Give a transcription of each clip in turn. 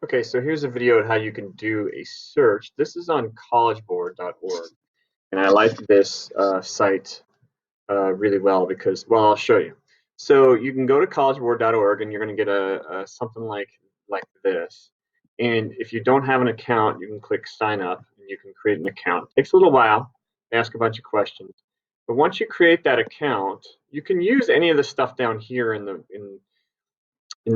Okay, so here's a video on how you can do a search. This is on collegeboard.org, and I like this site really well because, well, I'll show you. So you can go to collegeboard.org, and you're going to get a something like this. And if you don't have an account, you can click sign up, and you can create an account. It takes a little while. They ask a bunch of questions, but once you create that account, you can use any of the stuff down here in the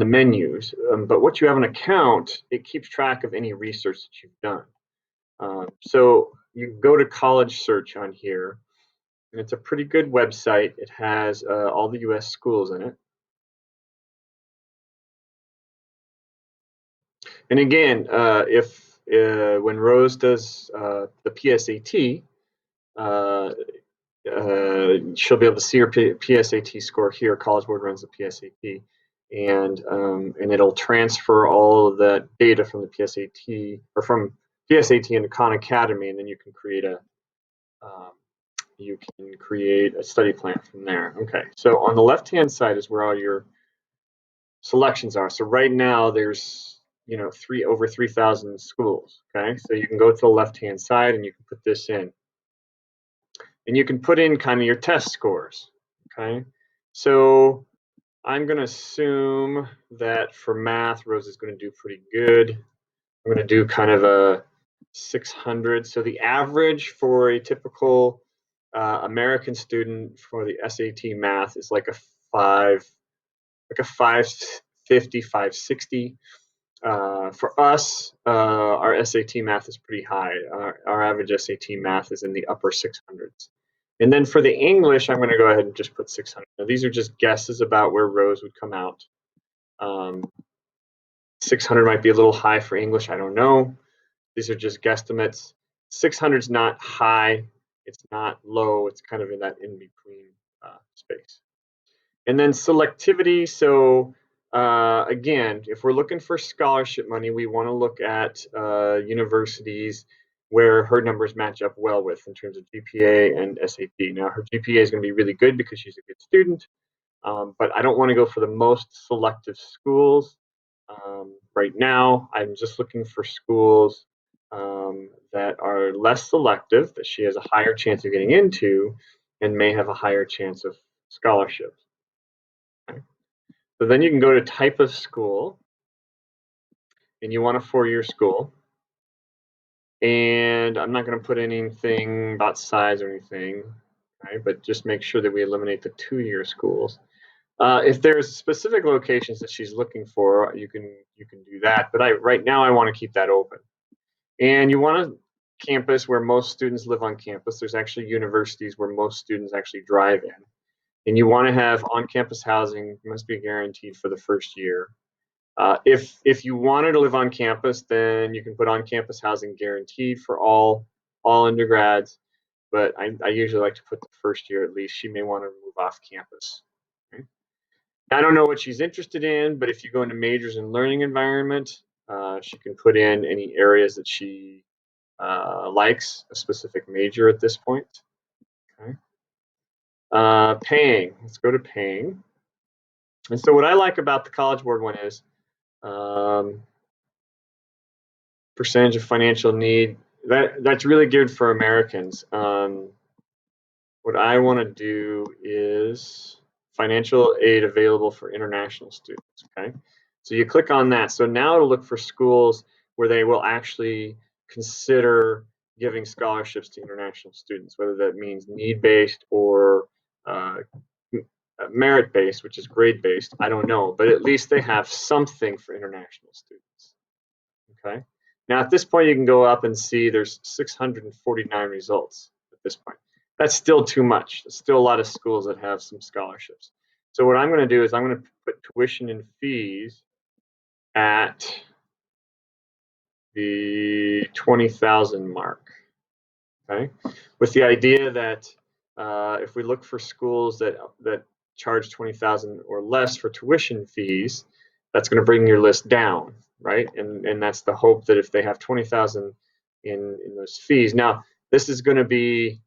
menus. But once you have an account, it keeps track of any research that you've done. So you go to college search on here, and it's a pretty good website. It has all the US schools in it. And again, if when Rose does the PSAT, she'll be able to see her PSAT score here. College Board runs the PSAT, and it'll transfer all of that data from the PSAT or from PSAT into Khan Academy, and then you can create a study plan from there. Okay, so on the left-hand side is where all your selections are. So right now there's over 3,000 schools. Okay, so you can go to the left-hand side and you can put this in. And you can put in kind of your test scores, okay? So I'm going to assume that for math, Rose is going to do pretty good. I'm going to do kind of a 600. So the average for a typical American student for the SAT math is like a 550, 560. For us, our SAT math is pretty high. Our average SAT math is in the upper 600s. And then for the English, I'm going to go ahead and just put 600. Now, these are just guesses about where Rose would come out. 600 might be a little high for English. I don't know. These are just guesstimates. 600 is not high. It's not low. It's kind of in that in-between space. And then selectivity. So again, if we're looking for scholarship money, we want to look at universities where her numbers match up well with in terms of GPA and SAT. Now, her GPA is going to be really good because she's a good student, but I don't want to go for the most selective schools. Right now, I'm just looking for schools that are less selective, that she has a higher chance of getting into, and may have a higher chance of scholarships. Okay. So then you can go to type of school, and you want a four-year school. And I'm not going to put anything about size or anything, okay, but just make sure that we eliminate the two-year schools. If there's specific locations that she's looking for, you can do that. But right now I want to keep that open. And you want a campus where most students live on campus. There's actually universities where most students actually drive in. And you want to have on-campus housing, must be guaranteed for the first year. If you wanted to live on campus, then you can put on-campus housing guaranteed for all undergrads. But I usually like to put the first year at least. She may want to move off campus. Okay? I don't know what she's interested in, but if you go into majors and learning environment, she can put in any areas that she likes, a specific major at this point. Okay. Paying. Let's go to paying. And so what I like about the College Board one is percentage of financial need. That's really good for Americans. What I want to do is financial aid available for international students. Okay, so you click on that. So now it'll look for schools where they will actually consider giving scholarships to international students, whether that means need-based or merit-based, which is grade-based. I don't know, but at least they have something for international students. Okay. Now at this point, you can go up and see there's 649 results at this point. That's still too much. There's still a lot of schools that have some scholarships. So what I'm going to do is I'm going to put tuition and fees at the 20,000 mark. Okay, with the idea that if we look for schools that charge 20,000 or less for tuition fees, that's going to bring your list down, right? And that's the hope that if they have 20,000 in those fees. Now, this is going to be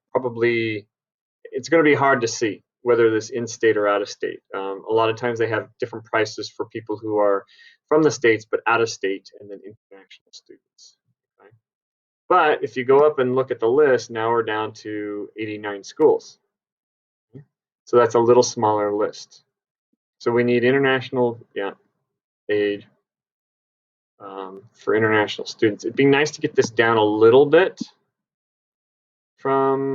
it's going to be hard to see whether this in-state or out-of-state. A lot of times they have different prices for people who are from the States but out-of-state, and then international students. Okay? But if you go up and look at the list, now we're down to 89 schools. Okay? So that's a little smaller list. So we need international aid for international students. It'd be nice to get this down a little bit from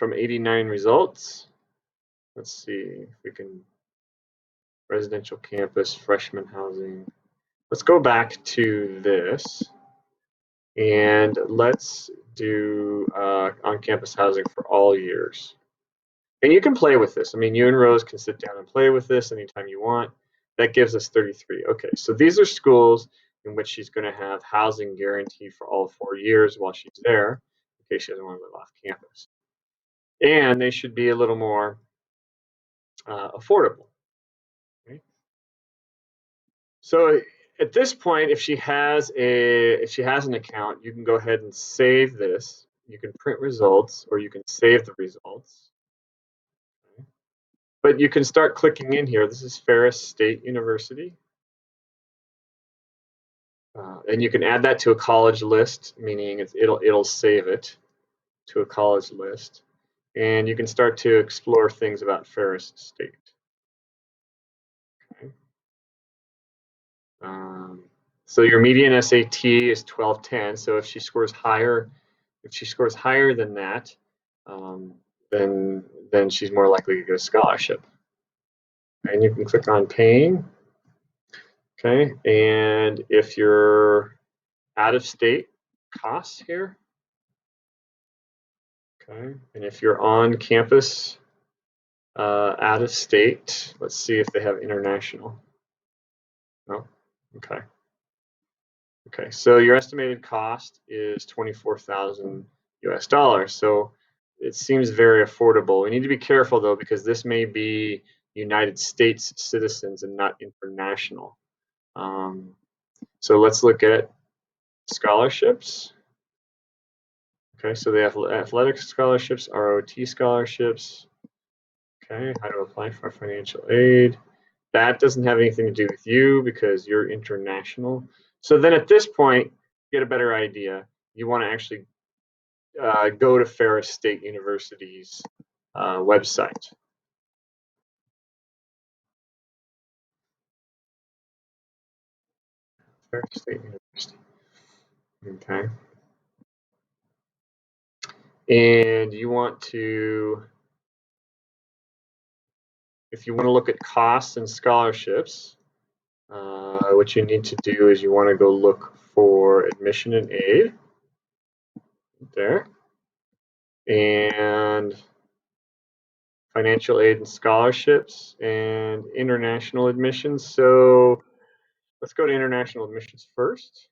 89 results. Let's see if we can, residential campus, freshman housing. Let's go back to this and let's do on-campus housing for all years. And you can play with this. I mean, you and Rose can sit down and play with this anytime you want. That gives us 33. Okay, so these are schools in which she's going to have housing guaranteed for all 4 years while she's there, in case she doesn't want to live off campus. And they should be a little more affordable. Okay? So at this point, if she has an account, you can go ahead and save this. You can print results, or you can save the results. Okay? But you can start clicking in here. This is Ferris State University. And you can add that to a college list, meaning it'll save it to a college list. And you can start to explore things about Ferris State. Okay. So your median SAT is 1210. So if she scores higher, than that, then she's more likely to get a scholarship. And you can click on paying. Okay, and if you're out of state, costs here. Okay, and if you're on campus, out of state, let's see if they have international. No, okay. Okay, so your estimated cost is 24,000 US dollars. So it seems very affordable. We need to be careful though, because this may be United States citizens and not international. So let's look at scholarships. Okay, so they have athletic scholarships, ROT scholarships. Okay, how to apply for financial aid. That doesn't have anything to do with you because you're international. So then at this point, get a better idea. You want to actually go to Ferris State University's website. Ferris State University. Okay. And you want to, if you want to look at costs and scholarships, what you need to do is you want to go look for admission and aid there, and financial aid and scholarships and international admissions. So let's go to international admissions first.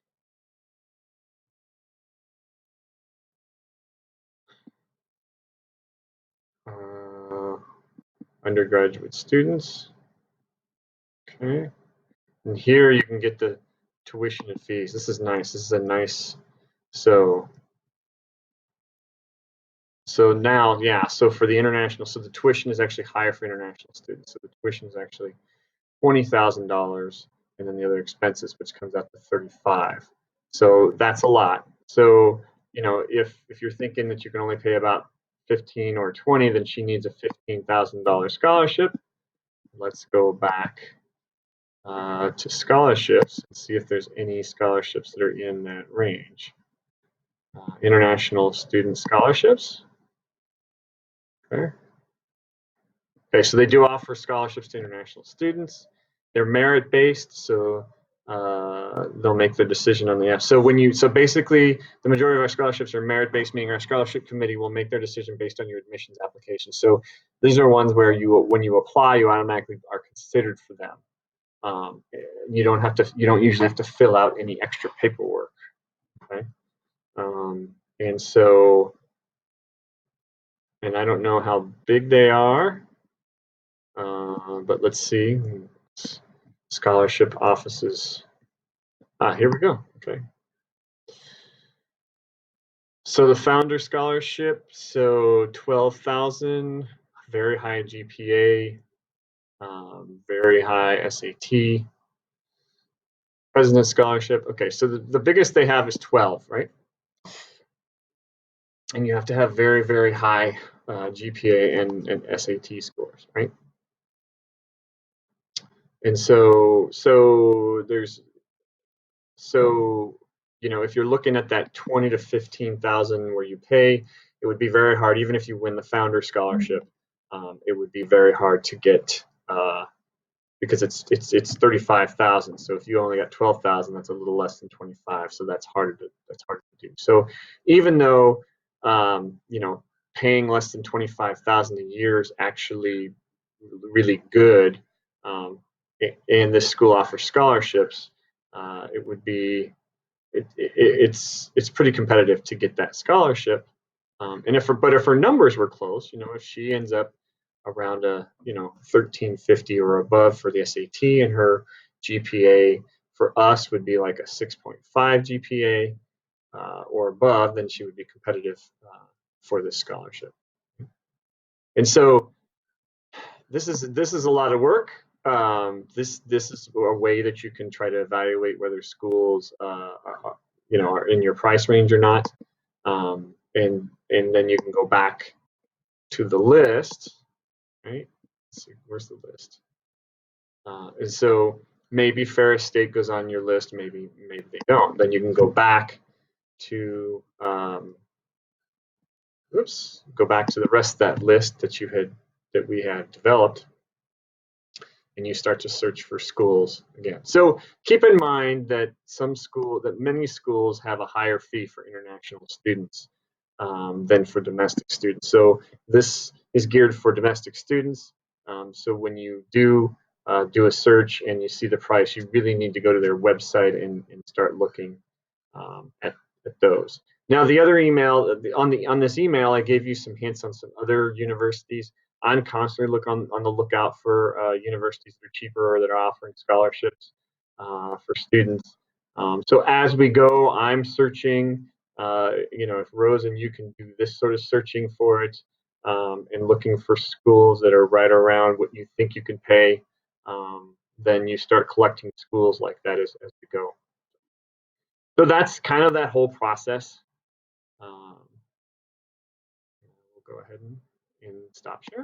Undergraduate students. Okay. And here you can get the tuition and fees. This is nice. This is a nice, so now, yeah, so for the international, so the tuition is actually higher for international students. So the tuition is actually $20,000, and then the other expenses, which comes out to 35. So that's a lot. So, you know, if you're thinking that you can only pay about 15 or 20, then she needs a $15,000 scholarship. Let's go back to scholarships and see if there's any scholarships that are in that range. International student scholarships. Okay. Okay, so they do offer scholarships to international students. They're merit-based, so they'll make the decision on the app. So basically, the majority of our scholarships are merit-based, meaning our scholarship committee will make their decision based on your admissions application. So these are ones where when you apply, you automatically are considered for them. You don't usually have to fill out any extra paperwork. Okay, and I don't know how big they are, but let's see. Scholarship offices. Here we go. Okay. So the founder scholarship, so 12,000. very high GPA, very high SAT, President's Scholarship. Okay, so the biggest they have is 12, right? And you have to have very, very high GPA and SAT scores, right? And if you're looking at that 20 to 15,000 where you pay, it would be very hard. Even if you win the Founder Scholarship, it would be very hard to get because it's 35,000. So if you only got 12,000, that's a little less than 25. So that's harder to do. So even though paying less than 25,000 a year is actually really good, and this school offers scholarships, it would be it's pretty competitive to get that scholarship. And if her numbers were close, if she ends up around a 1350 or above for the SAT, and her GPA for us would be like a 6.5 GPA or above, then she would be competitive for this scholarship. And so this is a lot of work. This is a way that you can try to evaluate whether schools are in your price range or not, and then you can go back to the list, right? Let's see, where's the list? And so maybe Ferris State goes on your list, maybe they don't. Then you can go back to go back to the rest of that list that we had developed, and you start to search for schools again. So keep in mind that many schools have a higher fee for international students than for domestic students. So this is geared for domestic students. So when you do a search and you see the price, you really need to go to their website and start looking at those. Now, the other email on this email, I gave you some hints on some other universities. I'm constantly on the lookout for universities that are cheaper or that are offering scholarships for students. So as we go, I'm searching. If Rose and you can do this sort of searching for it and looking for schools that are right around what you think you can pay, then you start collecting schools like that as we go. So that's kind of that whole process. We'll go ahead and stop share.